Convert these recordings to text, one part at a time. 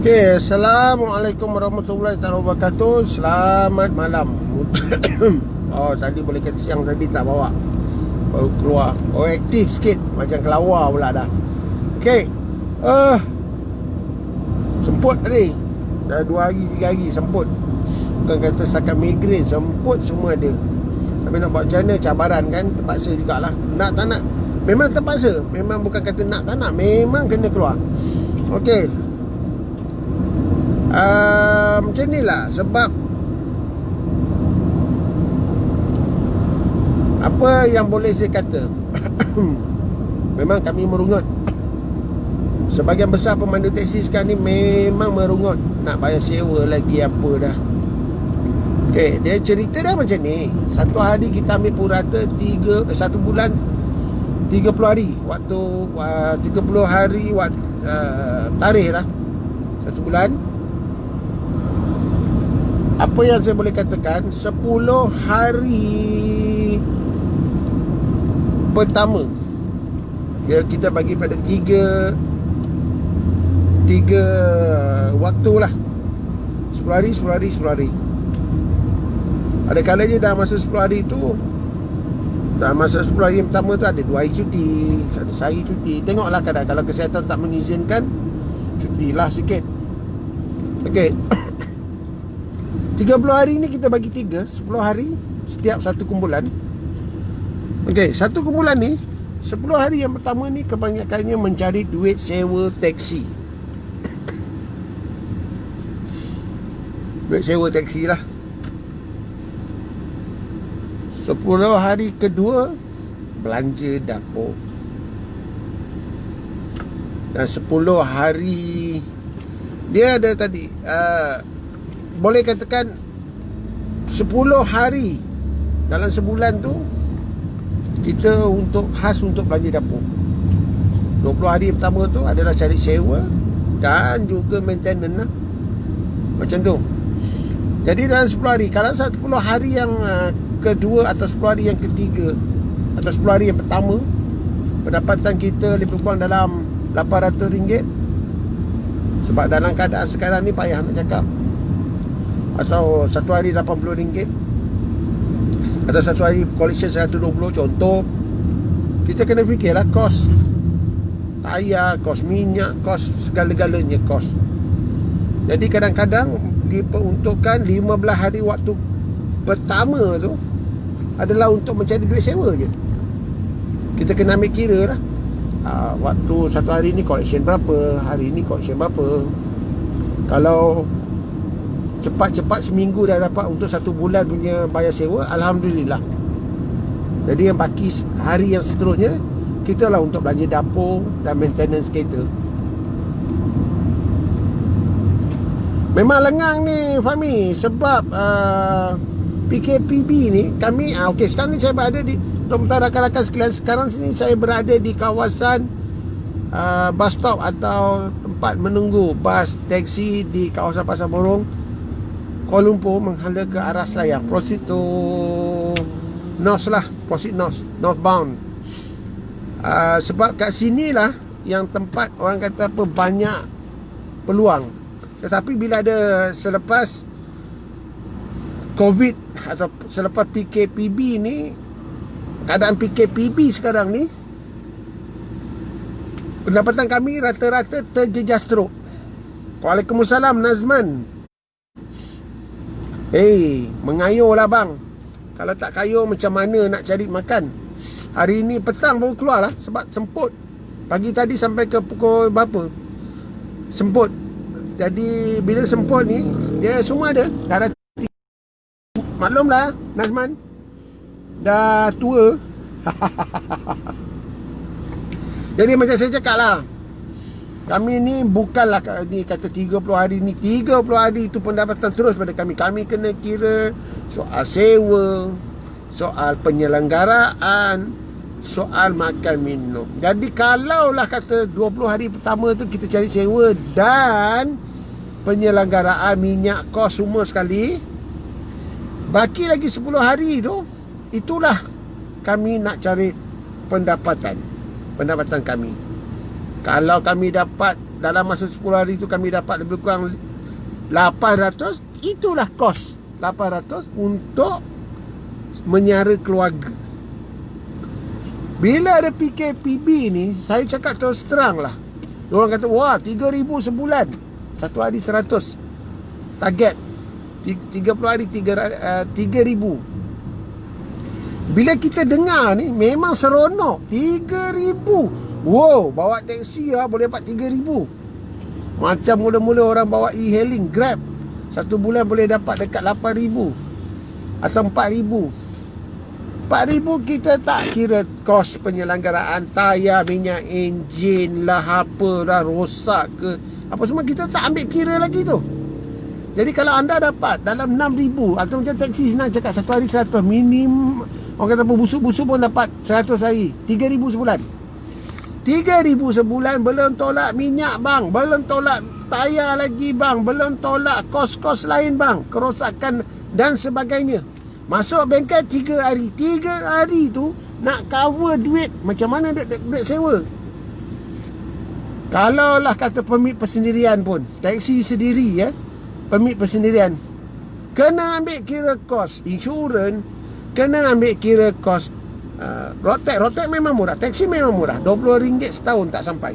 Okay, Assalamualaikum warahmatullahi wabarakatuh. Selamat malam. Oh, tadi boleh kata siang tadi tak bawa. Baru keluar. Oh, aktif sikit. Macam kelawar pula dah. Okay. Semput tadi. Dah 2 hari, 3 hari semput. Bukan kata setakat migrain, semput semua ada. Tapi nak buat macam mana, cabaran kan. Terpaksa jugalah. Nak tak nak, memang terpaksa. Memang bukan kata nak tak nak, memang kena keluar. Okay. Macam ni lah. Sebab apa yang boleh saya kata, memang kami merungut. Sebahagian besar pemandu teksi sekarang ni memang merungut. Nak bayar sewa lagi apa dah. Okay, dia cerita dah macam ni. Satu hari kita ambil purata 1 bulan 30 hari. Waktu 30 hari tarikh lah 1 bulan. Apa yang saya boleh katakan, 10 hari pertama kita bagi pada 3 waktu lah. 10 hari, 10 hari, 10 hari. Ada kalanya dah masa 10 hari tu, dah masa 10 hari yang pertama tu ada 2 hari cuti, ada sehari cuti. Tengoklah kadang, kalau kesihatan tak mengizinkan, cutilah sikit. Okay. 30 hari ni kita bagi 3, 10 hari setiap satu kumpulan. Okey, satu kumpulan ni 10 hari yang pertama ni kebanyakannya mencari duit sewa teksi. Duit sewa teksi lah. 10 hari kedua belanja dapur. Dan 10 hari dia ada tadi boleh katakan 10 hari dalam sebulan tu kita khas untuk belanja dapur. 20 hari pertama tu adalah cari sewa dan juga maintenance lah. Macam tu. Jadi dalam 10 hari, kalau 10 hari yang kedua atau 10 hari yang ketiga atau 10 hari yang pertama, pendapatan kita lebih kurang dalam RM800. Sebab dalam keadaan sekarang ni payah nak cakap. Atau satu hari RM80, atau satu hari collection 120 contoh. Kita kena fikirlah kos tayar, kos minyak, kos segala-galanya kos. Jadi kadang-kadang diperuntukkan 15 hari waktu pertama tu adalah untuk mencari duit sewa je. Kita kena ambil kira lah, waktu satu hari ni collection berapa, hari ni collection berapa. Kalau cepat-cepat seminggu dah dapat untuk 1 bulan punya bayar sewa, Alhamdulillah. Jadi yang baki hari yang seterusnya, kita lah untuk belanja dapur dan maintenance kereta. Memang lengang ni Fahmi. Sebab PKPB ni kami okey, sekarang ni saya berada di, untuk rakan-rakan sekalian, sekarang sini saya berada di kawasan bus stop atau tempat menunggu bas teksi di kawasan Pasar Borong, Kuala Lumpur, menghala ke arah Selayang. Proceed to North lah, proceed northbound. Sebab kat sini lah yang tempat orang kata apa, banyak peluang. Tetapi bila ada selepas COVID atau selepas PKPB ni, keadaan PKPB sekarang ni, pendapatan kami rata-rata terjejas teruk. Waalaikumsalam Nazman. Mengayuh lah bang. Kalau tak kayuh macam mana nak cari makan? Hari ni petang baru keluar lah, sebab semput. Pagi tadi sampai ke pukul berapa, semput. Jadi bila semput ni, dia semua ada. Dah maklum lah Nazman, dah tua. Jadi macam saya cakap lah, kami ni bukanlah ni kata 30 hari ni 30 hari itu pendapatan terus pada kami. Kami kena kira soal sewa, soal penyelenggaraan, soal makan minum. Jadi kalaulah kata 20 hari pertama tu kita cari sewa dan penyelenggaraan, minyak, kos semua sekali, baki lagi 10 hari tu, itulah kami nak cari pendapatan kami. Kalau kami dapat dalam masa 10 hari tu kami dapat lebih kurang 800. Itulah kos 800 untuk menyara keluarga. Bila ada PKPB ni, saya cakap terus terang lah, orang kata wah 3,000 sebulan, satu hari 100 target, 30 hari 3,000. Bila kita dengar ni memang seronok. 3,000. Wow, bawa teksi boleh dapat 3,000. Macam mula-mula orang bawa e-hailing, Grab, satu bulan boleh dapat dekat 8,000 atau 4,000. 4,000 kita tak kira kos penyelenggaraan, tayar, minyak enjin lah, apa lah, rosak ke apa semua, kita tak ambil kira lagi tu. Jadi kalau anda dapat dalam 6,000, atau macam taksi senang cakap, satu hari 100, minim orang kata busuk-busuk pun dapat 100 hari, 3,000 sebulan. 3,000 sebulan, belum tolak minyak bang, belum tolak tayar lagi bang, belum tolak kos-kos lain bang, kerosakan dan sebagainya. Masuk bengkel 3 hari. 3 hari tu nak cover duit, macam mana duit sewa? Kalaulah kata permit persendirian pun, taksi sendiri permit persendirian, kena ambil kira kos insurans, kena ambil kira kos Rotek memang murah, taksi memang murah, RM20 setahun tak sampai.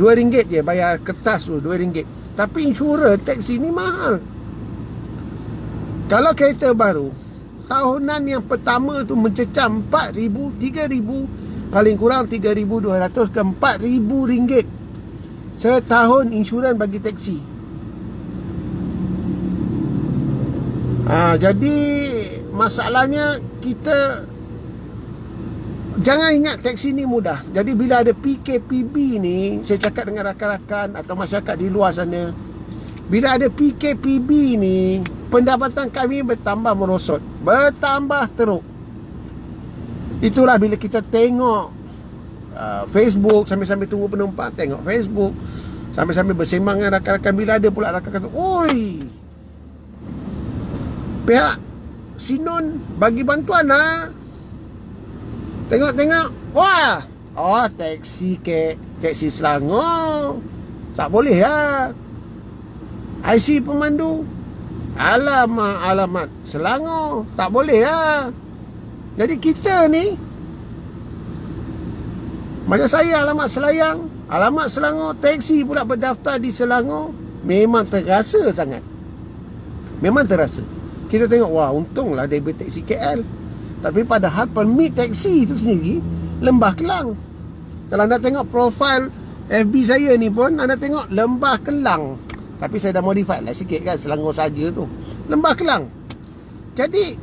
RM2 je bayar kertas tu, RM2. Tapi insurans taksi ni mahal. Kalau kereta baru, tahunan yang pertama tu mencecam 4,000, 3,000, paling kurang 3,200 ke RM4,000 setahun insurans bagi taksi. Jadi masalahnya kita jangan ingat taksi ni mudah. Jadi bila ada PKPB ni, saya cakap dengan rakan-rakan atau masyarakat di luar sana, bila ada PKPB ni, pendapatan kami bertambah merosot, bertambah teruk. Itulah bila kita tengok Facebook, sambil-sambil tunggu penumpang, tengok Facebook, sambil-sambil bersembang dengan rakan-rakan. Bila ada pula rakan kata, oi, pihak Sinon bagi bantuan lah. Tengok-tengok, wah, taksi Selangor tak boleh lah. IC pemandu, alamat Selangor tak boleh lah. Jadi kita ni, macam saya alamat Selayang, alamat Selangor, taksi pula berdaftar di Selangor, memang terasa sangat. Memang terasa. Kita tengok, wah, untunglah dia taksi KL. Tapi padahal permit taksi itu sendiri Lembah Kelang. Kalau anda tengok profil FB saya ni pun, anda tengok Lembah Kelang. Tapi saya dah modify lah sikit kan, Selangor saja tu, Lembah Kelang. Jadi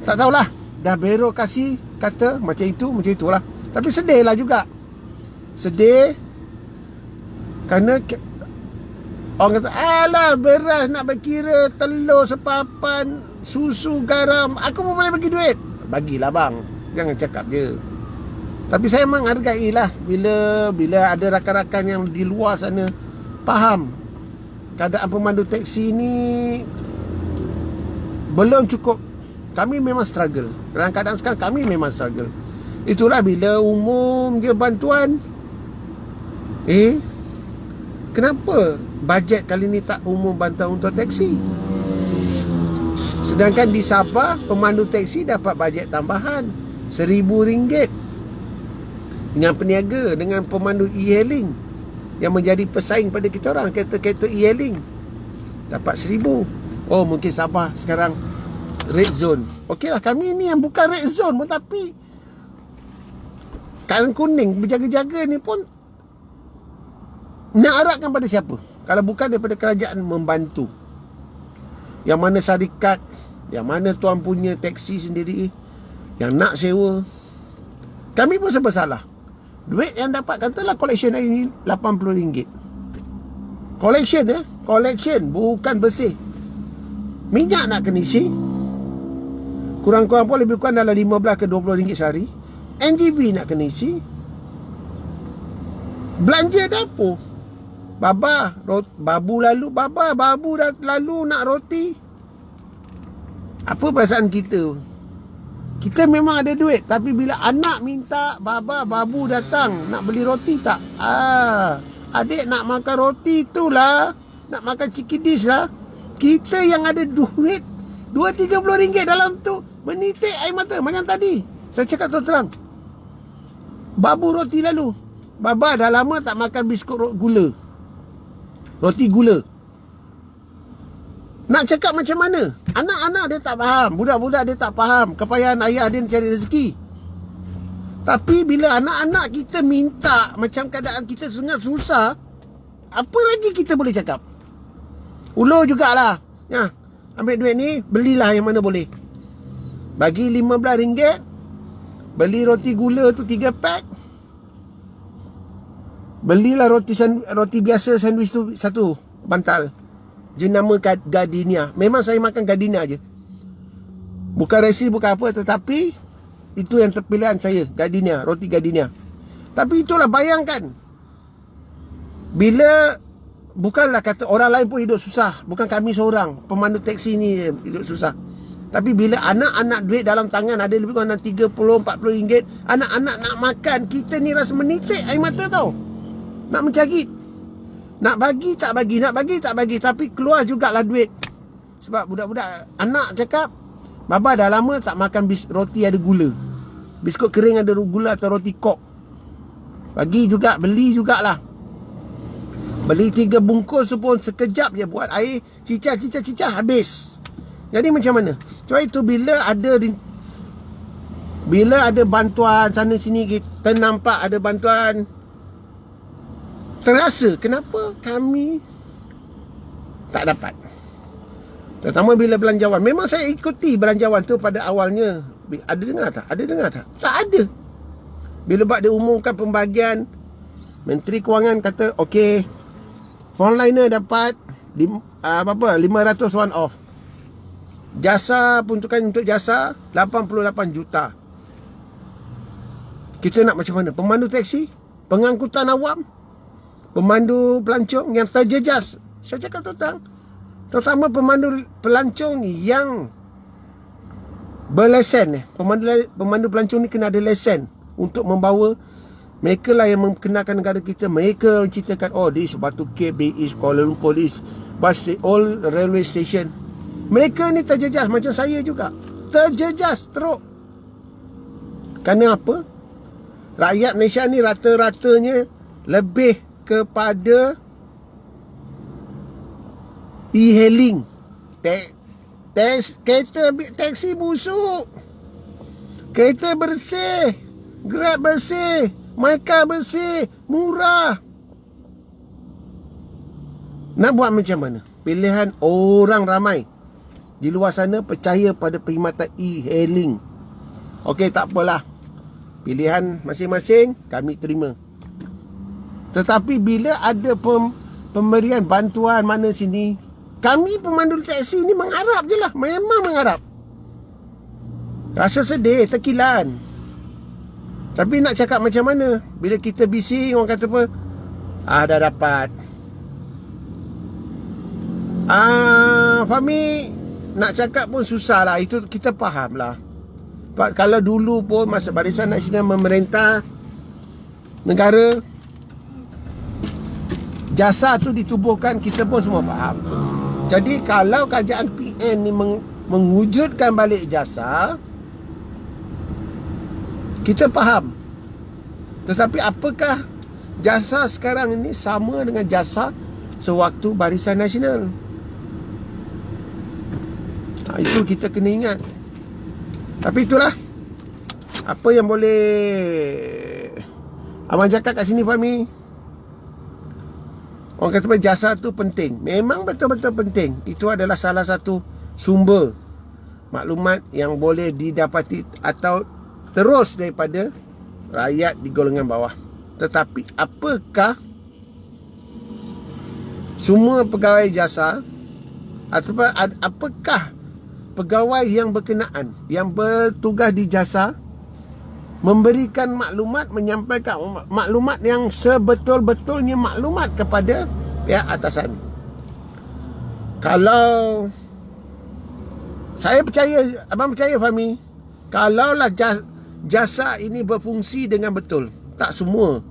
tak tahulah, dah birokrasi kata macam itulah. Tapi sedih lah juga. Sedih kerana orang kata, alah, beras nak berkira, telur sepapan, susu, garam, aku pun boleh bagi duit. Bagilah bang, jangan cakap je. Tapi saya memang hargailah bila ada rakan-rakan yang di luar sana faham keadaan pemandu taksi ni belum cukup. Kami memang struggle. Dalam keadaan sekarang kami memang struggle. Itulah bila umum je bantuan, kenapa bajet kali ni tak umum bantuan untuk taksi? Sedangkan di Sabah, pemandu taksi dapat bajet tambahan RM1,000 dengan peniaga, dengan pemandu e-hailing yang menjadi pesaing pada kita orang, kereta-kereta e-hailing dapat RM1,000. Oh, mungkin Sabah sekarang red zone. Okeylah, kami ni yang bukan red zone pun, tapi kain kuning berjaga-jaga ni pun nak harapkan pada siapa kalau bukan daripada kerajaan membantu? Yang mana syarikat, yang mana tuan punya taksi sendiri yang nak sewa. Kami pun serba salah. Duit yang dapat, katalah collection hari ni RM80. Collection collection, bukan bersih. Minyak nak kena isi, kurang-kurang pun lebih kurang dalam RM15 ke RM20 sehari. NGV nak kena isi. Belanja dapur, babu dah lalu nak roti. Apa perasaan kita? Kita memang ada duit, tapi bila anak minta, babu datang nak beli roti tak? Adik nak makan roti tu lah, nak makan cikidis lah. Kita yang ada duit 2-30 ringgit dalam tu menitik air mata. Macam tadi saya cakap terang, babu roti lalu, Baba dah lama tak makan biskut gula, roti gula. Nak cakap macam mana? Anak-anak dia tak faham, budak-budak dia tak faham kepayahan ayah dia cari rezeki. Tapi bila anak-anak kita minta, macam keadaan kita sangat susah, apa lagi kita boleh cakap? Ulur jugalah. Ya, ambil duit ni, belilah yang mana boleh. Bagi RM15, beli roti gula tu 3 pack. Belilah roti biasa sandwich tu 1 bantal. Jenama Gardenia. Memang saya makan Gardenia je. Bukan resi, bukan apa, tetapi itu yang terpilihan saya, Gardenia, roti Gardenia. Tapi itulah, bayangkan, bila bukanlah kata orang lain pun hidup susah, bukan kami seorang pemandu taksi ni hidup susah. Tapi bila anak-anak duit dalam tangan ada lebih kurang 30-40 ringgit, anak-anak nak makan, kita ni rasa menitik air mata tau. Nak mencagit, nak bagi tak bagi, nak bagi tak bagi, tapi keluar jugalah duit. Sebab budak-budak, anak cakap, Baba dah lama tak makan roti ada gula, biskut kering ada gula atau roti kok. Bagi juga, beli jugalah. Beli 3 bungkus pun sekejap je buat air, cicah habis. Jadi macam mana? Sebab itu bila ada bantuan sana sini, kita nampak ada bantuan, terasa kenapa kami tak dapat. Terutama bila belanjawan. Memang saya ikuti belanjawan tu pada awalnya. Ada dengar tak? Ada dengar tak? Tak ada. Bila buat dia umumkan pembagian, Menteri Kewangan kata, okey, frontliner dapat 500 one off. Jasa, peruntukan untuk jasa 88 juta. Kita nak macam mana? Pemandu taksi, pengangkutan awam, pemandu pelancong yang terjejas. Saya cakap terutama pemandu pelancong yang berlesen. Pemandu pelancong ni kena ada lesen untuk membawa. Mereka lah yang mengenakan negara kita. Mereka menceritakan, oh, this Batu Cape, this Kuala Lumpur, this bus, all railway station. Mereka ni terjejas macam saya juga. Terjejas teruk. Kerana apa? Rakyat Malaysia ni rata-ratanya lebih kepada e-hailing. Kereta taksi busuk, kereta bersih, Grab bersih, Myka bersih, murah. Nak buat macam mana? Pilihan orang ramai di luar sana percaya pada perkhidmatan e-hailing. Okey, tak apalah, pilihan masing-masing kami terima. Tetapi bila ada pemberian bantuan mana sini, kami pemandu taksi ni mengharap je lah. Memang mengharap. Rasa sedih, terkilan. Tapi nak cakap macam mana? Bila kita bising, orang kata apa? Dah dapat. Fahmi, nak cakap pun susah lah. Itu kita faham lah. Kalau dulu pun masa Barisan Nasional memerintah negara, jasa tu ditubuhkan, kita pun semua faham. Jadi kalau kerajaan PN ni mewujudkan balik jasa, kita faham. Tetapi apakah jasa sekarang ini sama dengan jasa sewaktu Barisan Nasional? Itu kita kena ingat. Tapi itulah apa yang boleh Abang cakap kat sini, Fahmi. Orang kata jasa tu penting. Memang betul-betul penting. Itu adalah salah satu sumber maklumat yang boleh didapati atau terus daripada rakyat di golongan bawah. Tetapi apakah semua pegawai jasa ataupun apakah pegawai yang berkenaan, yang bertugas di jasa, memberikan maklumat, menyampaikan maklumat yang sebetul-betulnya maklumat kepada pihak atasan? Kalau saya percaya, abang percaya, Fahmi, kalaulah jasa ini berfungsi dengan betul, tak semua,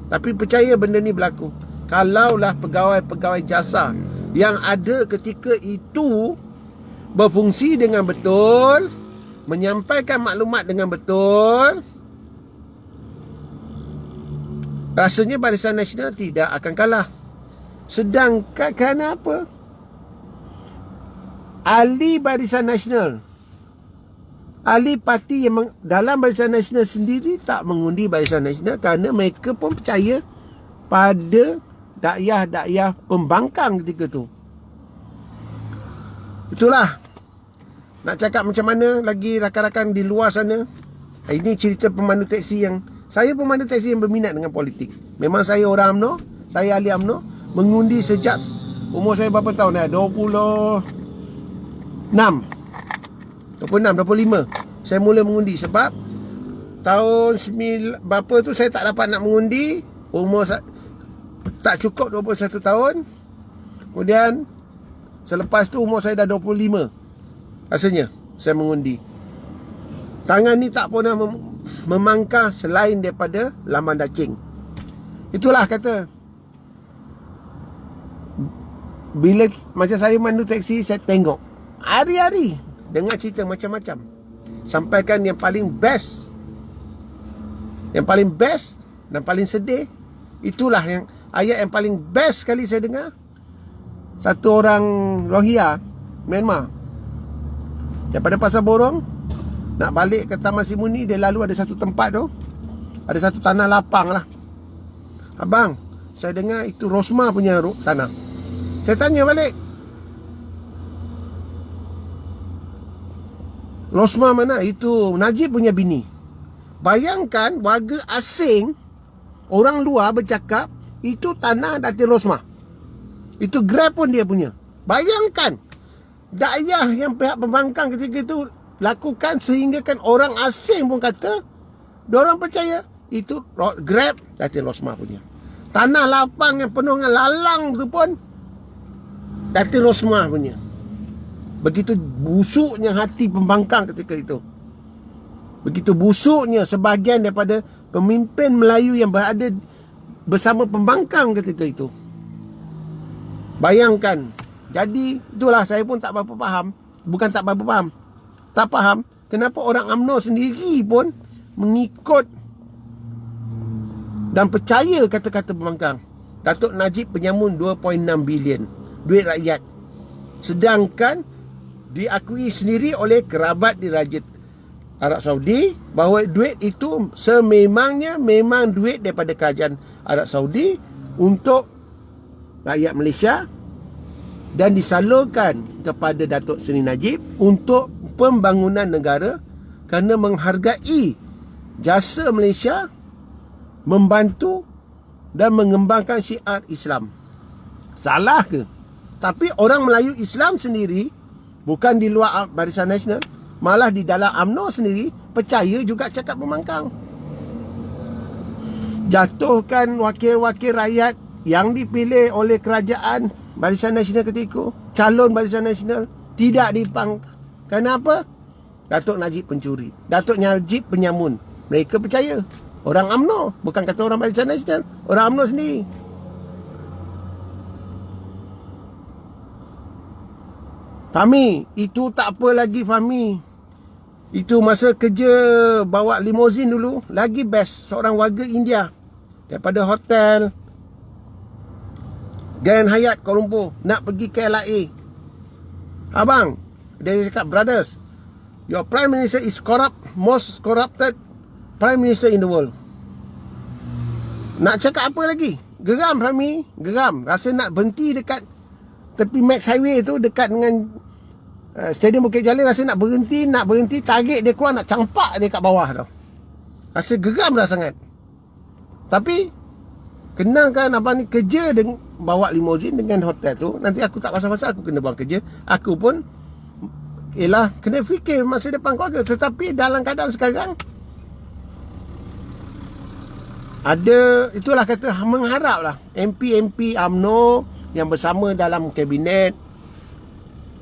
tapi percaya benda ni berlaku, kalaulah pegawai-pegawai jasa yang ada ketika itu berfungsi dengan betul, menyampaikan maklumat dengan betul, rasanya Barisan Nasional tidak akan kalah. Sedangkan kenapa ahli Barisan Nasional, ahli parti yang dalam Barisan Nasional sendiri tak mengundi Barisan Nasional kerana mereka pun percaya pada dakyah-dakyah pembangkang ketika tu. Itulah. Nak cakap macam mana lagi rakan-rakan di luar sana. Ini cerita pemandu teksi yang, saya pemandu teksi yang berminat dengan politik. Memang saya orang UMNO, saya ahli UMNO, mengundi sejak umur saya berapa tahun dah? 26, 25 saya mula mengundi. Sebab tahun berapa tu saya tak dapat nak mengundi, umur tak cukup 21 tahun. Kemudian selepas tu umur saya dah 25 rasanya saya mengundi. Tangan ni tak pernah memangkah selain daripada laman dacing. Itulah kata, bila macam saya mandu teksi, saya tengok hari-hari dengar cerita macam-macam. Sampaikan yang paling best, yang paling best dan paling sedih. Itulah yang ayat yang paling best sekali saya dengar. Satu orang Rohingya Myanmar daripada Pasar Borong nak balik ke Taman Simuni, dia lalu ada satu tempat tu, ada satu tanah lapang lah. Abang, saya dengar itu Rosmah punya tanah. Saya tanya balik, Rosmah mana? Itu Najib punya bini. Bayangkan warga asing, orang luar bercakap itu tanah Datin Rosmah. Itu Grab pun dia punya. Bayangkan dakwah yang pihak pembangkang ketika itu lakukan sehingga kan orang asing pun kata, diorang percaya itu Grab Datin Rosmah punya. Tanah lapang yang penuh dengan lalang tu pun Datin Rosmah punya. Begitu busuknya hati pembangkang ketika itu. Begitu busuknya sebahagian daripada pemimpin Melayu yang berada bersama pembangkang ketika itu. Bayangkan. Jadi itulah, saya pun tak berapa faham. Bukan tak berapa faham, tak faham kenapa orang UMNO sendiri pun mengikut dan percaya kata-kata pembangkang. Datuk Najib penyamun 2.6 bilion duit rakyat, sedangkan diakui sendiri oleh kerabat di Raja Arab Saudi bahawa duit itu sememangnya memang duit daripada kerajaan Arab Saudi untuk rakyat Malaysia dan disalurkan kepada Datuk Seri Najib untuk pembangunan negara kerana menghargai jasa Malaysia membantu dan mengembangkan syiar Islam. Salah ke? Tapi orang Melayu Islam sendiri, bukan di luar Barisan Nasional, malah di dalam UMNO sendiri percaya juga cakap pembangkang. Jatuhkan wakil-wakil rakyat yang dipilih oleh kerajaan Barisan Nasional ketika itu, calon Barisan Nasional, tidak dipangkang. Kenapa? Datuk Najib pencuri, Datuk Najib penyamun. Mereka percaya. Orang UMNO, bukan kata orang Barisan Nasional, orang UMNO sendiri. Fahmi, itu tak apa lagi Fahmi. Itu masa kerja bawa limousine dulu, lagi best. Seorang warga India daripada hotel Grand Hyatt Kuala Lumpur nak pergi ke LIA. Abang, dia cakap, brothers, your prime minister is corrupt, most corrupted prime minister in the world. Nak cakap apa lagi? Geram Fahmi, geram. Rasa nak berhenti dekat tepi Max Highway tu, dekat dengan Stadium Bukit Jalil. Rasa nak berhenti, target dia keluar, nak campak dia kat bawah tau. Rasa geram dah sangat. Tapi kenangkan abang ni kerja dengan bawa limousine dengan hotel tu, nanti aku tak pasal-pasal aku kena buang kerja. Aku pun kena fikir masa depan keluarga. Tetapi dalam keadaan sekarang ada, itulah kata, mengharaplah MP UMNO yang bersama dalam kabinet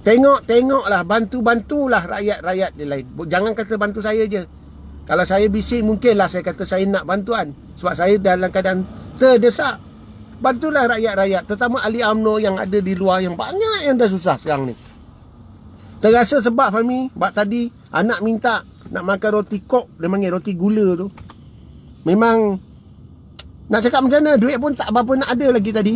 tengoklah, bantulah rakyat-rakyat dia lain. Jangan kata bantu saya je. Kalau saya bising, mungkinlah saya kata saya nak bantuan, sebab saya dalam keadaan terdesak. Bantulah rakyat-rakyat, terutama ahli UMNO yang ada di luar, yang banyak yang dah susah sekarang ni. Terasa sebab Fahmi, bab tadi anak minta nak makan roti kok, dia panggil roti gula tu. Memang nak cakap macam mana, duit pun tak apa-apa nak ada lagi tadi.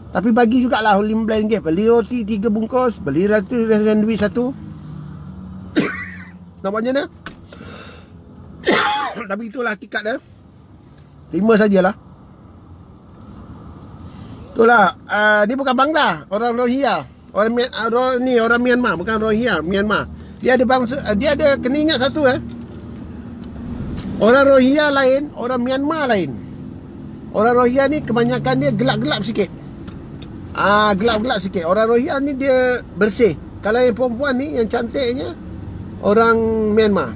Tapi bagi jugalah RM15. Beli roti 3 bungkus, beli sandwich 1. Nampak macam mana? Tapi itulah hakikat dia. Terima sajalah. Itulah, ni bukan Bangla, orang Rohingya. Orang Myanmar, bukan Rohingya, Myanmar. Dia ada bangsa, dia ada, kena ingat satu orang Rohingya lain, orang Myanmar lain. Orang Rohingya ni kebanyakan dia gelap-gelap sikit. Gelap-gelap sikit. Orang Rohingya ni dia bersih. Kalau yang perempuan ni, yang cantiknya, orang Myanmar.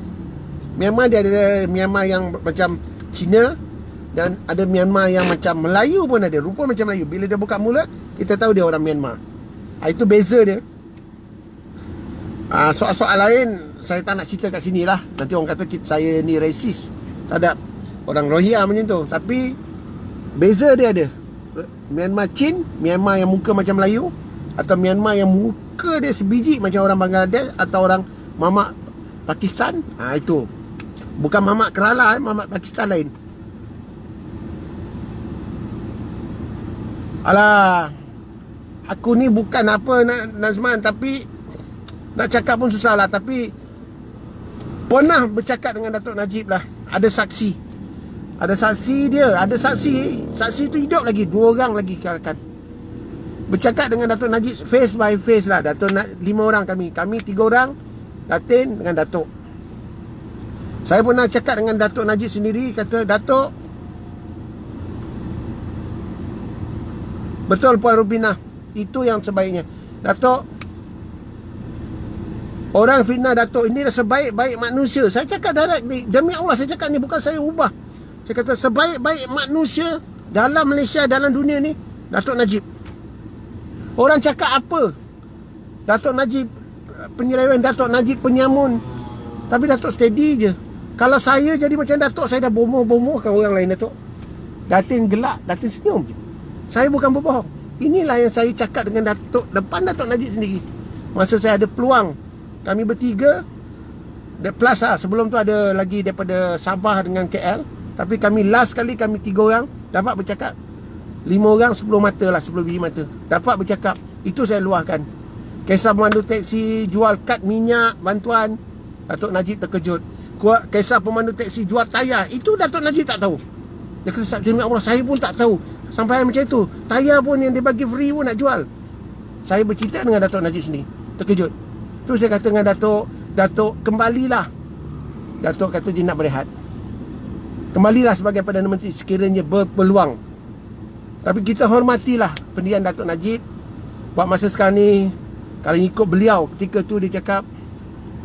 Myanmar dia ada Myanmar yang macam Cina, dan ada Myanmar yang macam Melayu pun ada. Rupa macam Melayu. Bila dia buka mulut, kita tahu dia orang Myanmar. Itu beza dia. Soal-soal lain saya tak nak cerita kat sini lah. Nanti orang kata saya ni racist terhadap orang Rohingya macam tu. Tapi beza dia ada. Myanmar Chin, Myanmar yang muka macam Melayu, atau Myanmar yang muka dia sebiji macam orang Bangladesh, atau orang mamak Pakistan. Itu bukan mamak Kerala, mamak Pakistan lain. Alah, aku ni bukan apa Nazman, tapi nak cakap pun susah lah. Tapi pernah bercakap dengan Datuk Najib lah. Ada saksi. Ada saksi dia. Ada saksi. Saksi tu hidup lagi. 2 orang lagi kan. Bercakap dengan Datuk Najib face by face lah. 5 orang kami. Kami 3 orang. Datin dengan Datuk. Saya pernah cakap dengan Datuk Najib sendiri. Kata, Datuk, betul Puan Rubinah, itu yang sebaiknya. Datuk, orang fitnah Datuk ini dah sebaik-baik manusia. Saya cakap demi Allah, saya cakap ni bukan saya ubah. Saya kata sebaik-baik manusia dalam Malaysia, dalam dunia ni, Datuk Najib. Orang cakap apa? Datuk Najib penyeleweng, Datuk Najib penyamun. Tapi Datuk steady je. Kalau saya jadi macam Datuk, saya dah bomoh-bomohkan orang lain, Datuk. Datin gelak, Datin senyum je. Saya bukan berbohong. Inilah yang saya cakap dengan Datuk, depan Datuk Najib sendiri. Masa saya ada peluang, kami bertiga, plus sebelum tu ada lagi daripada Sabah dengan KL. Tapi kami last kali, kami 3 orang dapat bercakap. 5 orang 10 mata lah, 10 biji mata. Dapat bercakap. Itu saya luahkan. Kisah pemandu teksi jual kad minyak, bantuan, Datuk Najib terkejut. Kisah pemandu teksi jual tayar, itu Datuk Najib tak tahu. Dia kata, demi Allah, saya pun tak tahu. Sampai macam itu, tayar pun yang dia bagi free pun nak jual. Saya bercerita dengan Datuk Najib sendiri, terkejut. Tu saya kata dengan Datuk, kembalilah. Datuk kata dia nak berehat. Kembalilah sebagai Perdana Menteri sekiranya berpeluang. Tapi kita hormatilah pendirian Datuk Najib. Buat masa sekarang ni, kalau ikut beliau, ketika tu dia cakap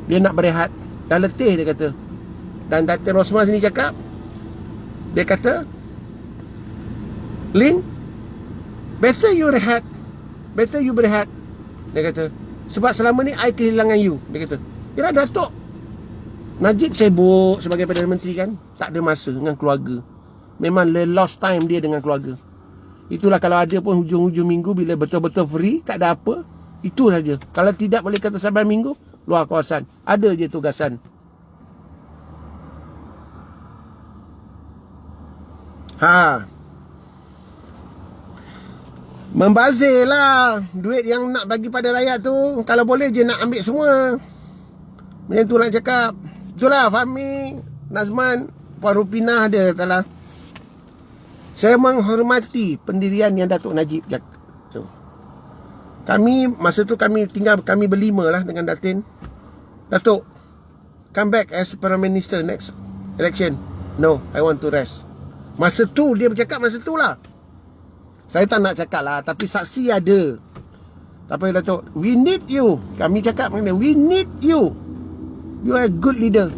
dia nak berehat. Dah letih dia kata. Dan Datin Rosman sini cakap, dia kata, Lin, better you rehat. Better you berehat. Dia kata, sebab selama ni I kehilangan you. Dia kata, kira Datuk Najib sibuk sebagai Perdana Menteri kan, tak ada masa dengan keluarga. Memang lost time dia dengan keluarga. Itulah kalau ada pun hujung-hujung minggu, bila betul-betul free, tak ada apa, itu saja. Kalau tidak boleh kata Sabtu Minggu, luar kawasan. Ada je tugasan. Membazir lah duit yang nak bagi pada rakyat tu. Kalau boleh je nak ambil semua. Macam tu nak cakap. Itulah Fahmi, Nazman, Puan Rupinah dia katalah. Saya menghormati pendirian yang Datuk Najib cakap. So, kami, masa tu kami berlima lah dengan Datin. Datuk, come back as Prime Minister next election. No, I want to rest. Masa tu dia bercakap, masa tu lah. Saya tak nak cakap lah, tapi saksi ada. Tapi Datuk, we need you. Kami cakap mengenai, we need you. You are a good leader.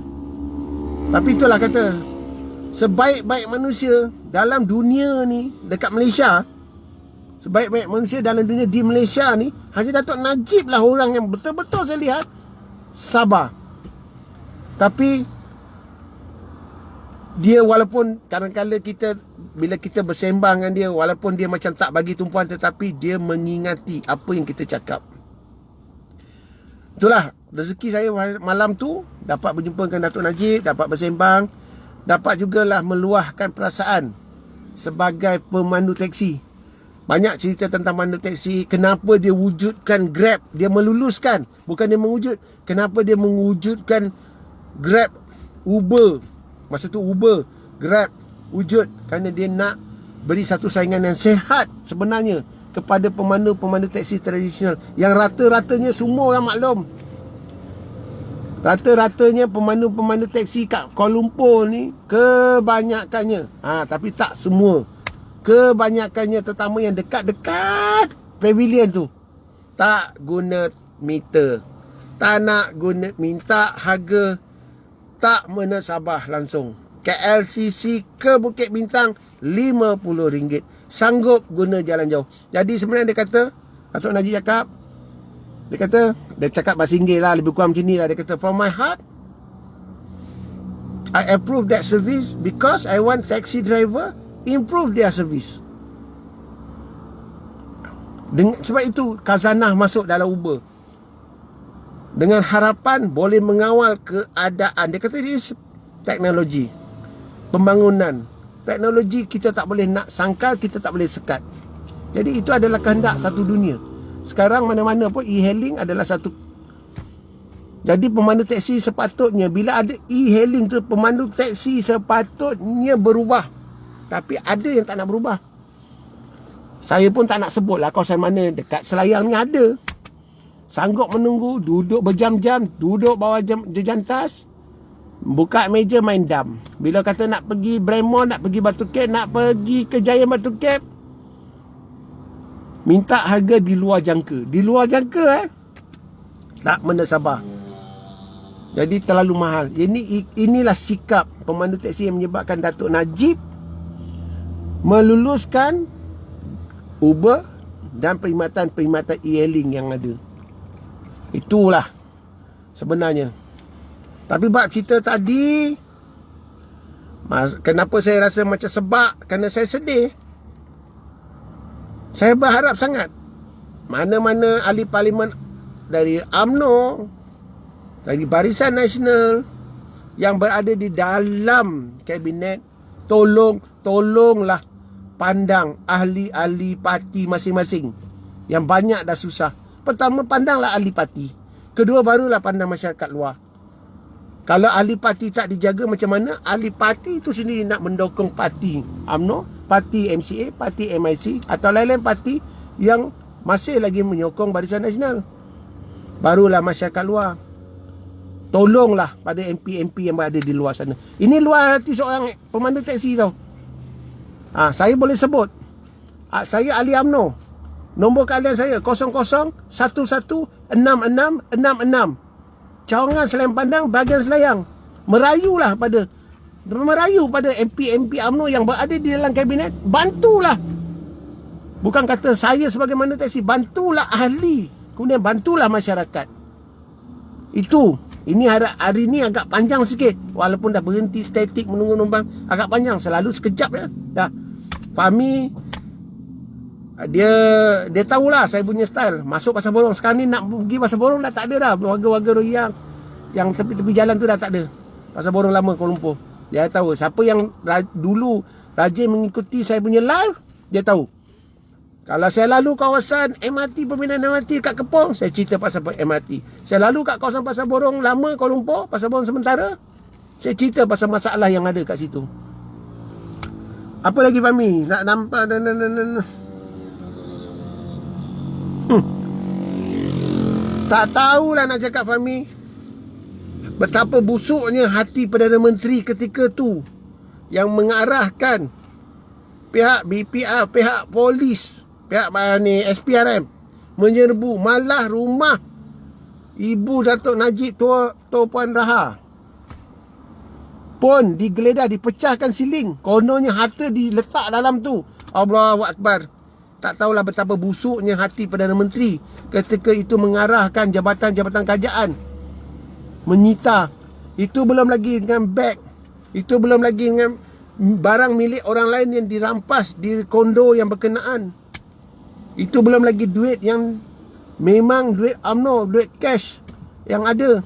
Tapi itulah kata, sebaik-baik manusia dalam dunia ni, dekat Malaysia, sebaik-baik manusia dalam dunia di Malaysia ni, hanya Datuk Najib lah orang yang betul-betul saya lihat sabar. Tapi Dia walaupun kadang-kadang bila kita bersembang dengan dia, walaupun dia macam tak bagi tumpuan, tetapi dia mengingati apa yang kita cakap. Itulah rezeki saya malam tu, dapat berjumpa dengan Datuk Najib, dapat bersembang, dapat jugalah meluahkan perasaan sebagai pemandu taksi. Banyak cerita tentang pemandu taksi, kenapa dia wujudkan Grab, dia meluluskan, bukan dia mewujud. Kenapa dia mewujudkan Grab, Uber. Masa tu Uber, Grab wujud kerana dia nak beri satu saingan yang sihat sebenarnya kepada pemandu-pemandu taksi tradisional yang rata-ratanya semua orang maklum. Rata-ratanya pemandu-pemandu taksi kat Kuala Lumpur ni kebanyakannya, tapi tak semua, kebanyakannya terutama yang dekat-dekat pavilion tu tak guna meter, tak nak guna, minta harga tak menasabah langsung. KLCC ke Bukit Bintang RM50, sanggup guna jalan jauh. Jadi sebenarnya dia kata, Datuk Najib cakap, dia cakap bahasa Inggeris lah, lebih kurang macam ni lah. Dia kata, from my heart I approve that service because I want taxi driver improve their service. Sebab itu khazanah masuk dalam Uber dengan harapan boleh mengawal keadaan. Dia kata ini teknologi, pembangunan teknologi, kita tak boleh nak sangkal, kita tak boleh sekat. Jadi itu adalah kehendak satu dunia. Sekarang mana-mana pun e-hailing adalah satu. Jadi pemandu taksi sepatutnya, bila ada e-hailing tu, pemandu taksi sepatutnya berubah. Tapi ada yang tak nak berubah. Saya pun tak nak sebut lah kawasan mana dekat Selayang ni ada. Sanggup menunggu, duduk berjam-jam, duduk bawah jejantas, buka meja main dam. Bila kata nak pergi Bremont, nak pergi Batu Cap, nak pergi ke Jaya Batu Cap, minta harga di luar jangka. Di luar jangka tak menasabah. Jadi terlalu mahal. Inilah sikap pemandu taksi yang menyebabkan Datuk Najib meluluskan Uber dan perkhidmatan e-hailing yang ada. Itulah sebenarnya. Tapi bab cerita tadi, kenapa saya rasa macam sebab? Kerana saya sedih. Saya berharap sangat mana-mana ahli parlimen dari UMNO, dari Barisan Nasional yang berada di dalam kabinet, tolonglah pandang ahli-ahli parti masing-masing yang banyak dah susah. Pertama, pandanglah ahli parti. Kedua, barulah pandang masyarakat luar. Kalau ahli parti tak dijaga, macam mana ahli parti itu sendiri nak mendokong parti UMNO, parti MCA, parti MIC atau lain-lain parti yang masih lagi menyokong Barisan Nasional. Barulah masyarakat luar. Tolonglah pada MP-MP yang berada di luar sana. Ini luar hati seorang pemandu taksi tau. Saya boleh sebut, saya ahli UMNO. Nombor kalian saya 00116666. Cawangan Selain Pandang, bahagian Selayang. Merayu pada MP-MP UMNO yang berada di dalam kabinet. Bantulah. Bukan kata saya sebagai pemandu taksi, bantulah ahli, kemudian bantulah masyarakat. Ini hari ni agak panjang sikit. Walaupun dah berhenti statik menunggu nombang, agak panjang. Selalu sekejap je. Dah. Fahmi, dia tahulah saya punya style. Masuk Pasar Borong. Sekarang ni nak pergi Pasar Borong dah tak ada dah. Warga-warga yang tepi-tepi jalan tu dah tak ada. Pasar Borong lama Kuala Lumpur. Dia tahu. Siapa yang dulu rajin mengikuti saya punya live, dia tahu. Kalau saya lalu kawasan MRT, pembinaan MRT kat Kepong, saya cerita pasal MRT. Saya lalu kat kawasan Pasar Borong lama Kuala Lumpur, Pasar Borong sementara, saya cerita pasal masalah yang ada kat situ. Apa lagi Fahmi? Nak nampak tak tahulah nak cakap Fahmi. Betapa busuknya hati Perdana Menteri ketika tu, yang mengarahkan pihak BPR, pihak polis, pihak SPRM menyerbu malah rumah Ibu Datuk Najib Tua Puan Raha pun digeledah, dipecahkan siling. Kononnya harta diletak dalam tu. Allahu Akbar. Tak tahulah betapa busuknya hati Perdana Menteri ketika itu mengarahkan jabatan-jabatan kerajaan menyita. Itu belum lagi dengan beg. Itu belum lagi dengan barang milik orang lain yang dirampas di kondo yang berkenaan. Itu belum lagi duit yang memang duit UMNO, duit cash yang ada.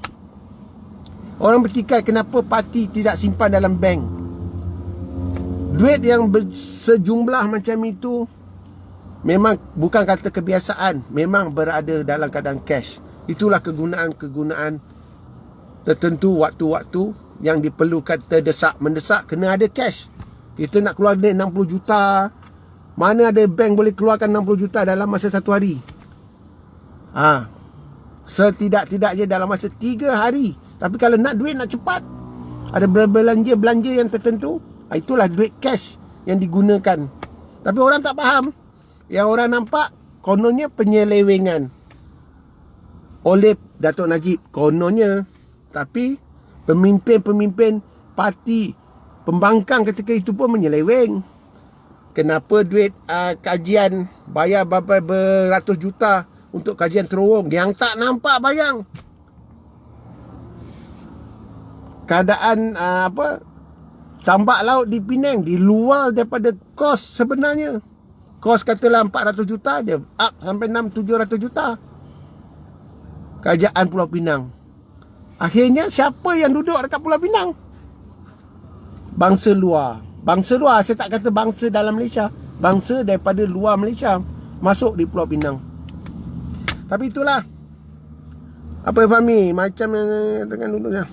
Orang bertikai kenapa parti tidak simpan dalam bank. Duit yang sejumlah macam itu memang bukan kata kebiasaan, memang berada dalam keadaan cash. Itulah kegunaan-kegunaan tertentu waktu-waktu yang diperlukan mendesak kena ada cash. Kita nak keluar duit 60 juta, mana ada bank boleh keluarkan 60 juta dalam masa 1 hari. Setidak-tidaknya dalam masa 3 hari. Tapi kalau nak duit nak cepat, ada belanja yang tertentu, itulah duit cash yang digunakan. Tapi orang tak faham. Yang orang nampak kononnya penyelewengan oleh Datuk Najib, kononnya. Tapi pemimpin-pemimpin parti pembangkang ketika itu pun menyeleweng. Kenapa duit kajian bayar beratus juta untuk kajian terowong yang tak nampak bayang. Keadaan tambak laut di Penang di luar daripada kos sebenarnya. Kos katalah 400 juta, dia up sampai 600-700 juta. Kerajaan Pulau Pinang. Akhirnya siapa yang duduk dekat Pulau Pinang? Bangsa luar. Bangsa luar, saya tak kata bangsa dalam Malaysia. Bangsa daripada luar Malaysia masuk di Pulau Pinang. Tapi itulah. Apa Fahmi? Macam dengan dulunya.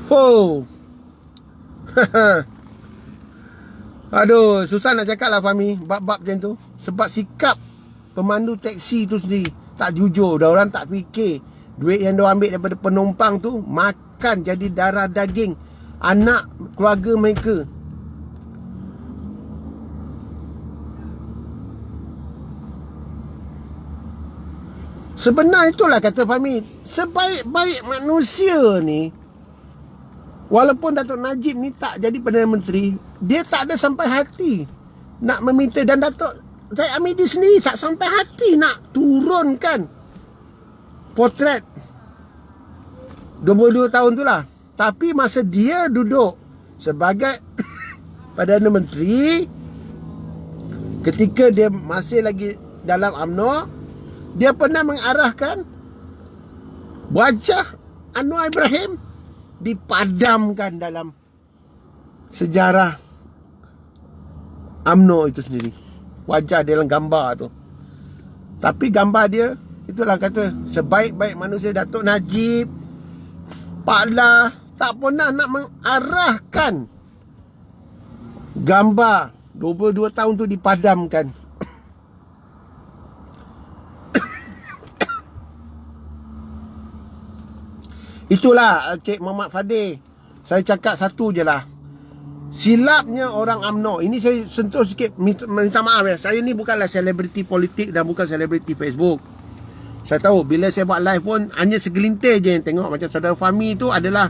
Oh. Aduh, susah nak cakap lah Fahmi bab-bab macam tu. Sebab sikap pemandu teksi tu sendiri tak jujur. Dah orang tak fikir duit yang dia ambil daripada penumpang tu makan jadi darah daging anak keluarga mereka. Sebenar itulah kata Fahmi, sebaik-baik manusia ni, walaupun Datuk Najib ni tak jadi Perdana Menteri, dia tak ada sampai hati nak meminta. Dan Datuk Zahid Hamidi sendiri tak sampai hati nak turunkan potret 22 tahun tu lah. Tapi masa dia duduk sebagai Perdana Menteri, ketika dia masih lagi dalam UMNO, dia pernah mengarahkan wajah Anwar Ibrahim dipadamkan dalam sejarah UMNO itu sendiri. Wajah dia dalam gambar tu. Tapi gambar dia, itulah kata, sebaik-baik manusia Datuk Najib, Pak La tak pernah nak mengarahkan gambar 22 tahun tu dipadamkan. Itulah Cik Muhammad Fadil. Saya cakap satu je lah. Silapnya orang UMNO. Ini saya sentuh sikit, minta maaf ya. Saya ni bukanlah selebriti politik dan bukan selebriti Facebook. Saya tahu bila saya buat live pun hanya segelintir je yang tengok. Macam saudara Fahmi tu adalah,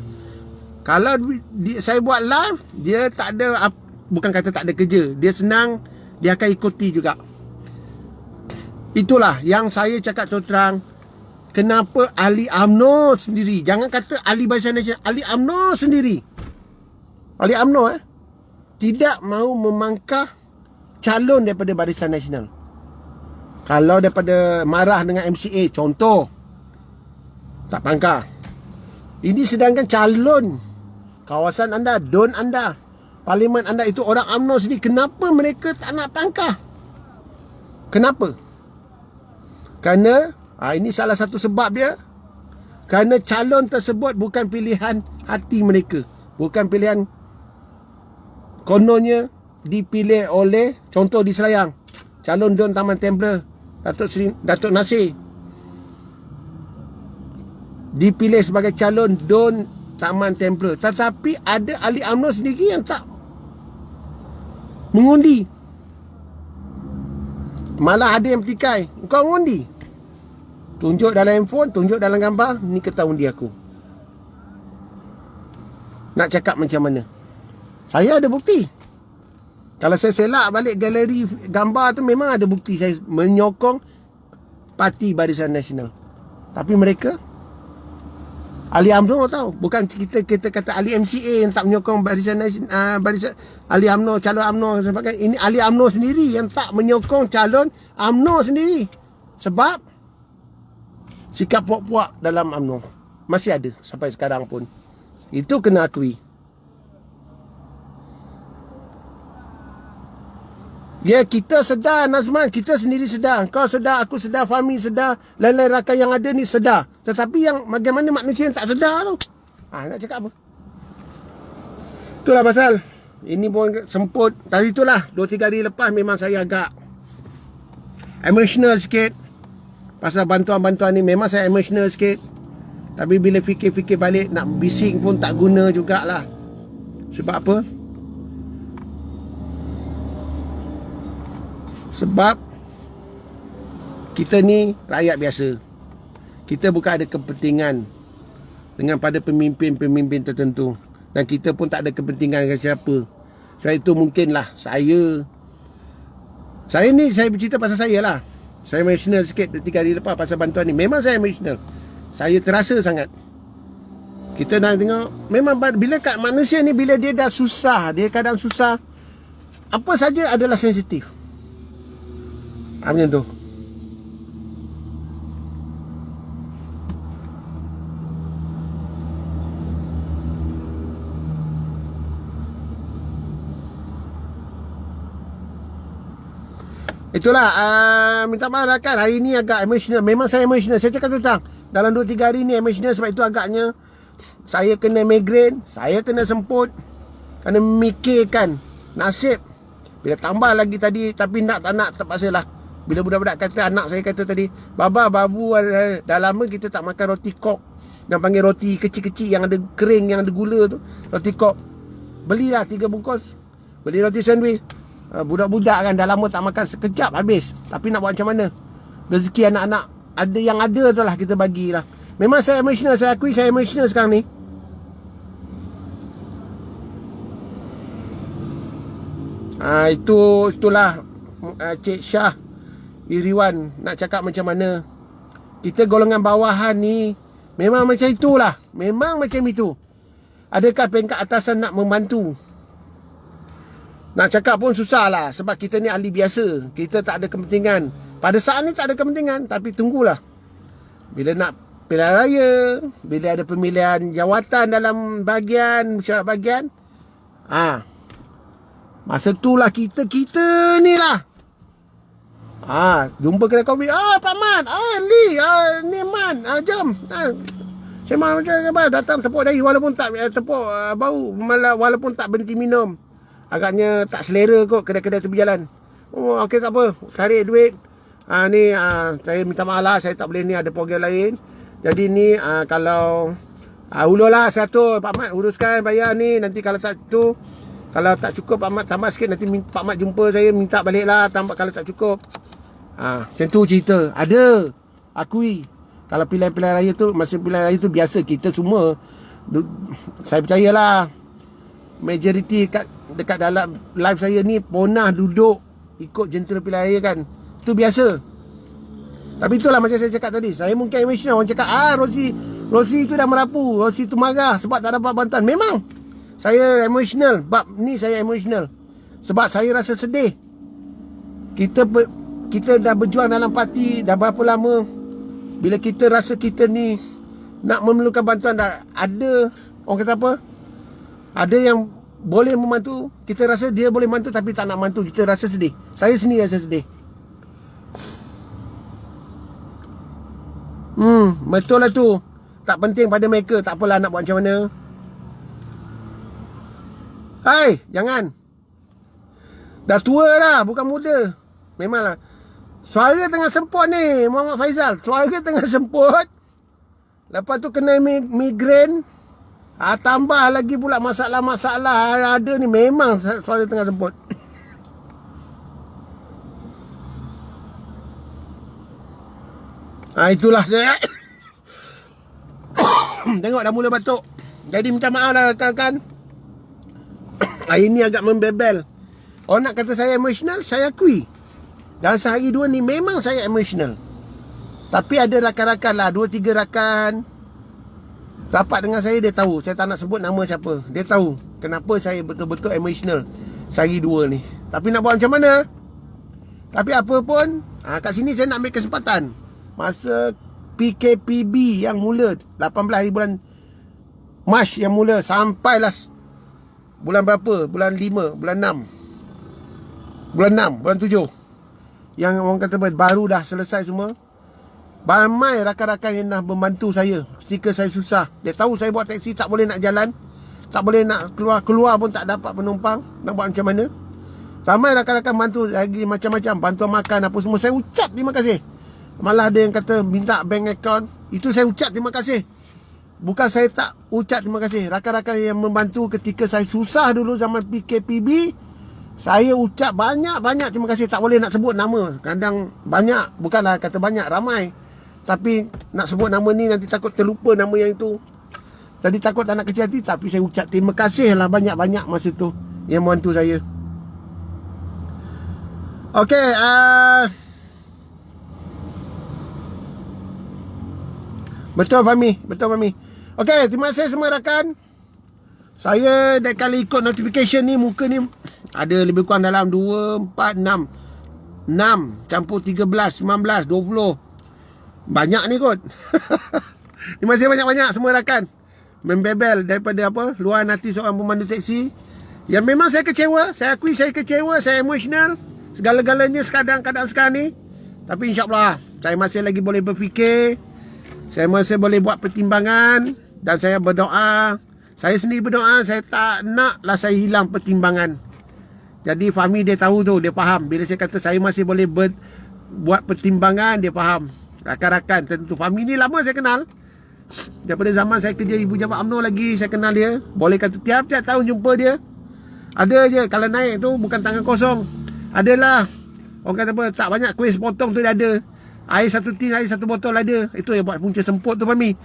kalau saya buat live, dia tak ada, bukan kata tak ada kerja, dia senang, dia akan ikuti juga. Itulah yang saya cakap terus terang. Kenapa ahli UMNO sendiri, jangan kata ahli Barisan Nasional, ahli UMNO sendiri, ahli UMNO tidak mahu memangkah calon daripada Barisan Nasional. Kalau daripada marah dengan MCA, contoh, tak pangkah. Ini sedangkan calon kawasan anda, don anda, parlimen anda itu orang UMNO sendiri. Kenapa mereka tak nak pangkah? Kenapa? Kerana ini salah satu sebab dia. Kerana calon tersebut bukan pilihan hati mereka. Bukan pilihan, kononnya dipilih oleh, contoh di Selayang, calon Don Taman Templer Datuk Nasir dipilih sebagai calon Don Taman Templer. Tetapi ada ahli UMNO sendiri yang tak mengundi. Malah ada yang petikai, kau mengundi, tunjuk dalam handphone, tunjuk dalam gambar, ni kertas undi aku. Nak cakap macam mana? Saya ada bukti. Kalau saya selak balik galeri gambar tu, memang ada bukti saya menyokong Parti Barisan Nasional. Tapi mereka ahli UMNO tahu, bukan kita kata ahli MCA yang tak menyokong barisan ahli UMNO, calon UMNO dan sebagainya. Ini ahli UMNO sendiri yang tak menyokong calon UMNO sendiri. Sebab sikap puak-puak dalam UMNO masih ada sampai sekarang pun. Itu kena akui. Ya, kita sedar Nazman, kita sendiri sedar. Kau sedar, aku sedar, Fahmi sedar, lain-lain rakan yang ada ni sedar. Tetapi yang bagaimana manusia yang tak sedar tu? Nak cakap apa? Itulah pasal. Ini pun semput. Tadi itulah 2-3 hari lepas memang saya agak emotional sikit. Pasal bantuan-bantuan ni memang saya emotional sikit. Tapi bila fikir-fikir balik, nak bising pun tak guna jugalah. Sebab apa? Sebab kita ni rakyat biasa. Kita bukan ada kepentingan dengan pada pemimpin-pemimpin tertentu. Dan kita pun tak ada kepentingan dengan siapa. Sebab itu mungkinlah saya ni, saya bercerita pasal saya lah. Saya emotional sikit 3 hari lepas pasal bantuan ni. Memang saya emotional. Saya terasa sangat. Kita dah tengok, memang bila kat manusia ni, bila dia dah susah, dia kadang susah, apa saja adalah sensitif. Macam tu. Itulah, minta maaf lah kan, hari ni agak emotional. Memang saya emotional. Saya cakap tentang dalam 2-3 hari ni emotional. Sebab itu agaknya saya kena migraine, saya kena semput, kena memikirkan nasib. Bila tambah lagi tadi, tapi nak tak nak terpaksa lah. Bila budak-budak kata, anak saya kata tadi, Baba, babu, dah lama kita tak makan roti kok. Yang panggil roti kecil-kecil yang ada kering, yang ada gula tu, roti kok. Belilah 3 bungkus. Beli roti sandwich. Budak-budak kan dah lama tak makan, sekejap habis. Tapi nak buat macam mana? Rezeki anak-anak ada yang ada tu lah, kita bagilah. Memang saya emotional, saya akui saya emotional sekarang ni. Itulah Cik Syah Iriwan nak cakap macam mana. Kita golongan bawahan ni memang macam itulah. Memang macam itu. Adakah peringkat atasan nak membantu? Nak cakap pun susah lah. Sebab kita ni ahli biasa. Kita tak ada kepentingan. Pada saat ni tak ada kepentingan. Tapi tunggulah. Bila nak pilihan raya, bila ada pemilihan jawatan dalam bahagian, mesyuarat bahagian, masa itulah kita ni lah. Jumpa kedai kopi. Pak Man, Lee, ni Man, jom. Saya macam apa, datang tepuk dahi walaupun tak tepuk bau, walaupun tak berhenti minum. Agaknya tak selera kot kedai-kedai tepi jalan. Okey, tak apa, tarik duit. Ni saya minta maaf lah, saya tak boleh ni, ada program lain. Jadi ni kalau ulurlah 100, Pak Mat uruskan bayar ni. Nanti kalau tak tu, kalau tak cukup Pak Mat tambah sikit. Nanti Pak Mat jumpa saya, minta balik lah tambah kalau tak cukup. Macam tu cerita. Ada, akui. Kalau pilihan-pilihan raya tu, masa pilihan raya tu biasa. Kita semua, saya percayalah, majoriti dekat dalam live saya ni ponah duduk ikut jentera pilihan raya kan. Itu biasa. Tapi itulah macam saya cakap tadi, saya mungkin emotional. Orang cakap, Rosi tu dah merapu, Rosi tu marah sebab tak dapat bantuan. Memang saya emotional. Bab ni saya emotional. Sebab saya rasa sedih. Kita dah berjuang dalam parti dah berapa lama. Bila kita rasa kita ni nak memerlukan bantuan, dah ada, orang kata apa, ada yang boleh membantu. Kita rasa dia boleh bantu tapi tak nak bantu. Kita rasa sedih. Saya sendiri rasa sedih. Betul lah tu. Tak penting pada mereka. Tak apalah nak buat macam mana. Hai, jangan. Dah tua dah, bukan muda. Memanglah. Suara tengah semput ni, Muhammad Faizal. Suara tengah semput. Lepas tu kena migraine. Tambah lagi pula masalah-masalah ada ni. Memang suara tengah semput. Itulah dia. Tengok dah mula batuk. Jadi minta maaf lah rakan-rakan. Hari ni agak membebel. Orang nak kata saya emotional, saya akui. Dalam sehari dua ni memang saya emotional. Tapi ada rakan-rakan lah, 2-3 rakan rapat dengan saya, dia tahu. Saya tak nak sebut nama siapa. Dia tahu kenapa saya betul-betul emotional sehari dua ni. Tapi nak buat macam mana? Tapi apa pun, kat sini saya nak ambil kesempatan. Masa PKPB yang mula 18 hari bulan Mac yang mula, sampailah bulan berapa? Bulan 5, bulan 6. Bulan 6, bulan 7. Yang orang kata baru dah selesai semua. Ramai rakan-rakan yang dah membantu saya ketika saya susah. Dia tahu saya buat taksi tak boleh nak jalan, tak boleh nak keluar pun tak dapat penumpang. Nak buat macam mana? Ramai rakan-rakan bantu lagi macam-macam, bantuan makan apa semua. Saya ucap terima kasih. Malah ada yang kata minta bank account. Itu saya ucap terima kasih. Bukan saya tak ucap terima kasih. Rakan-rakan yang membantu ketika saya susah dulu zaman PKPB, saya ucap banyak-banyak terima kasih. Tak boleh nak sebut nama. Kadang banyak, bukanlah kata banyak, ramai. Tapi nak sebut nama ni nanti takut terlupa nama yang itu. Jadi takut tak nak kecil hati. Tapi saya ucap terima kasih lah banyak-banyak masa tu yang membantu saya. Okey, betul Fahmi, betul Fahmi. Okey, terima kasih semua rakan. Saya dah kali ikut notification ni, muka ni ada lebih kurang dalam 2, 4, 6 campur 13, 19, 20. Banyak ni kot. Terima kasih banyak-banyak semua rakan. Membebel daripada apa, luar hati seorang pemandu teksi. Yang memang saya kecewa. Saya akui saya kecewa, saya emosional. Segala-galanya keadaan sekarang ni. Tapi insyaAllah saya masih lagi boleh berfikir. Saya masih boleh buat pertimbangan. Dan saya berdoa. Saya sendiri berdoa, saya tak naklah saya hilang pertimbangan. Jadi Fahmi dia tahu tu, dia faham. Bila saya kata saya masih boleh buat pertimbangan, dia faham. Rakan-rakan tentu. Fahmi ni lama saya kenal. Daripada zaman saya kerja Ibu Jabat UMNO lagi, saya kenal dia. Boleh kata tiap-tiap tahun jumpa dia. Ada je, kalau naik tu bukan tangan kosong. Adalah, orang kata apa, tak banyak kuih sepotong tu dia ada. Air satu tin, air satu botol ada. Itu yang buat punca semput tu Fahmi.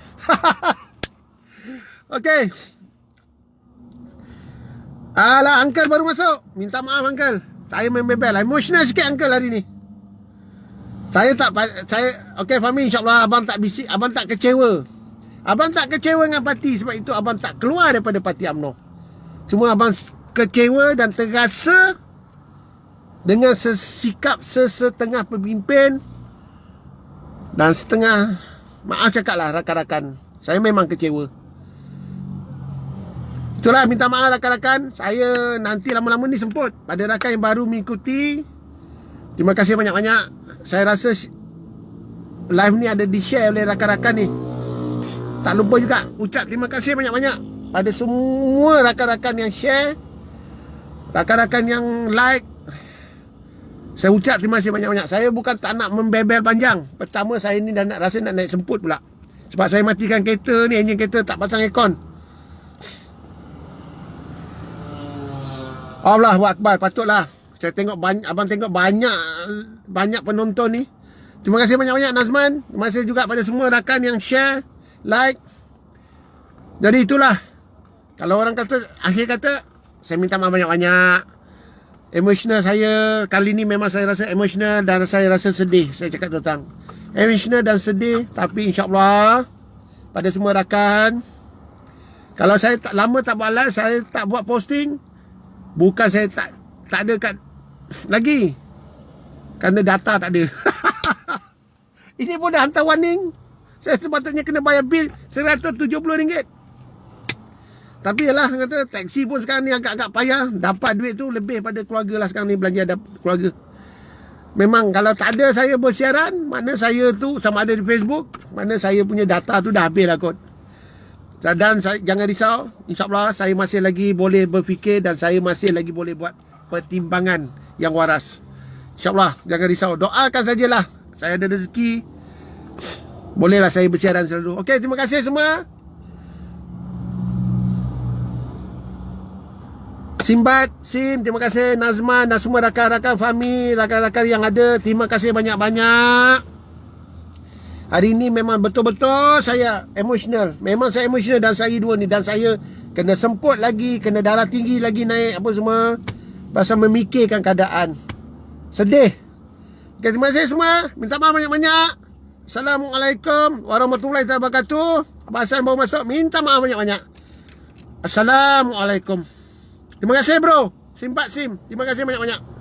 Okey. Alah, Uncle baru masuk. Minta maaf Uncle, saya membebel. Emotional sikit Uncle hari ni. Saya okey Fahmi, insyaAllah abang tak bisik, abang tak kecewa. Abang tak kecewa dengan parti. Sebab itu abang tak keluar daripada parti UMNO. Cuma abang kecewa dan terasa dengan sikap sesetengah pemimpin. Dan setengah, maaf cakaplah rakan-rakan, saya memang kecewa. Itulah, minta maaf rakan-rakan. Saya nanti lama-lama ni semput. Pada rakan yang baru mengikuti, terima kasih banyak-banyak. Saya rasa live ni ada di-share oleh rakan-rakan ni. Tak lupa juga ucap terima kasih banyak-banyak pada semua rakan-rakan yang share, rakan-rakan yang like. Saya ucap terima kasih banyak-banyak. Saya bukan tak nak membebel panjang. Pertama saya ni dah nak rasa nak naik semput pula. Sebab saya matikan kereta ni, enjin kereta tak pasang aircon. Allahu Akbar, patutlah. Saya tengok abang tengok banyak penonton ni. Terima kasih banyak-banyak Nazman. Terima kasih juga pada semua rakan yang share, like. Jadi itulah. Kalau orang kata, akhir kata, saya minta maaf banyak-banyak. Emosional saya kali ni memang saya rasa emosional dan saya rasa sedih. Saya cakap tentang emosional dan sedih. Tapi insyaAllah pada semua rakan, kalau saya tak lama tak buat live, saya tak buat posting, bukan saya tak ada kat lagi, kerana data tak ada. Ini pun dah hantar warning. Saya sepatutnya kena bayar bil RM170. Tapi yalah, kata taksi pun sekarang ni agak-agak payah. Dapat duit tu lebih pada keluarga lah sekarang ni, belanja keluarga. Memang kalau tak ada saya bersiaran, mana saya tu sama ada di Facebook, mana saya punya data tu dah habis lah kot. Dan jangan risau, insyaAllah saya masih lagi boleh berfikir dan saya masih lagi boleh buat pertimbangan yang waras. InsyaAllah, jangan risau. Doakan sajalah. Saya ada rezeki, bolehlah saya bersiaran selalu. Okey, terima kasih semua. Simbat, Sim, terima kasih Nazman dan semua rakan-rakan Fahmi, rakan-rakan yang ada, terima kasih banyak-banyak. Hari ini memang betul-betul saya emosional. Memang saya emosional dan saya dua ni. Dan saya kena semput lagi, kena darah tinggi lagi naik apa semua, pasal memikirkan keadaan. Sedih. Okay, terima kasih semua. Minta maaf banyak-banyak. Assalamualaikum warahmatullahi wabarakatuh. Kebasan baru masuk, minta maaf banyak-banyak. Assalamualaikum. Terima kasih bro. Simpak sim. Terima kasih banyak-banyak.